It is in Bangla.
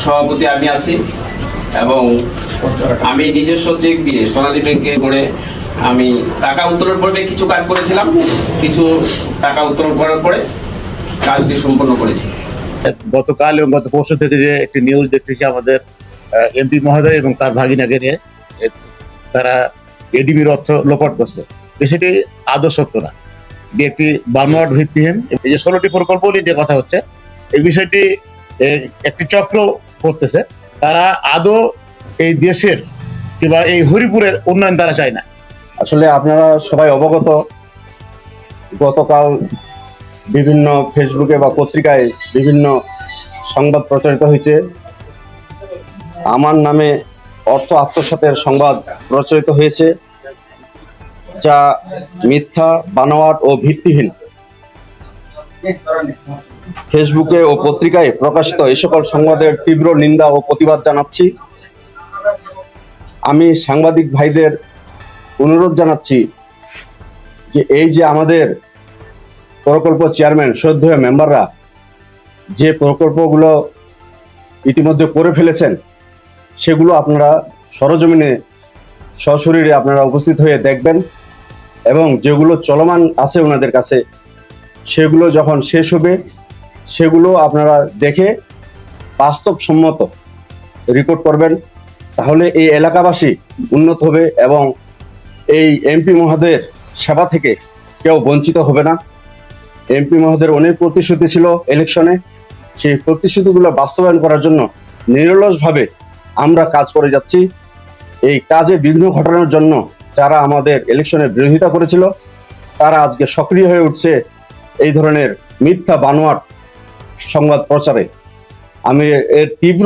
সভাপতি আমি আছি এবং আমি নিজস্ব চেক দিয়ে সোনালী ব্যাংকে করে আমি টাকা উত্তোলন পূর্বে কিছু কাজ করেছিলাম, কিছু টাকা উত্তোলন করার পরে কাজটি সম্পন্ন করেছি। গতকাল এবং গত পরশু থেকে যে একটি নিউজ দেখতেছি আমাদের এমপি মহোদয় এবং তার ভাগিনাকে নিয়ে তারা এডিবির অর্থ লোপাট করছে, বিষয়টি আদৌ সত্য না। এটি একটি বানোয়াট ভিত্তিহীন। এই যে 16টি প্রকল্প নিয়ে যে কথা হচ্ছে, এই বিষয়টি একটি চক্র করতেছে। তারা আদৌ এই দেশের কিংবা এই হরিপুরের উন্নয়ন তারা চায় না। আসলে আপনারা সবাই অবগত, গতকাল বিভিন্ন ফেসবুকে বা পত্রিকায় বিভিন্ন সংবাদ প্রচারিত হয়েছে। আমার নামে অর্থ আত্মসাতের সংবাদ প্রচারিত হয়েছে, যা মিথ্যা, বানোয়াট ও ভিত্তিহীন। ফেসবুকে ও পত্রিকায় প্রকাশিত এই সকল সংবাদের তীব্র নিন্দা ও প্রতিবাদ জানাচ্ছি। আমি সাংবাদিক ভাইদের অনুরোধ জানাচ্ছি যে এই যে আমাদের প্রকল্প চেয়ারম্যান, শ্রদ্ধেয় মেম্বাররা যে প্রকল্পগুলো ইতিমধ্যে করে ফেলেছেন, সেগুলো আপনারা সরজমিনে সশরীরে আপনারা উপস্থিত হয়ে দেখবেন এবং যেগুলো চলমান আছে ওনাদের কাছে, সেগুলো যখন শেষ হবে সেগুলো আপনারা দেখে বাস্তবসম্মত রিপোর্ট করবেন। তাহলে এই এলাকাবাসী উন্নত হবে এবং এই এমপি মহোদয়ের সেবা থেকে কেউ বঞ্চিত হবে না। এমপি মহোদয়ের অনেক প্রতিশ্রুতি ছিল ইলেকশনে, সেই প্রতিশ্রুতিগুলো বাস্তবায়ন করার জন্য নিরলসভাবে আমরা কাজ করে যাচ্ছি। এই কাজে বিঘ্ন ঘটানোর জন্য যারা আমাদের ইলেকশনে বিরোধিতা করেছিল, তারা আজকে সক্রিয় হয়ে উঠছে এই ধরনের মিথ্যা বানোয়াট সংবাদ প্রচারে। আমি এর তীব্র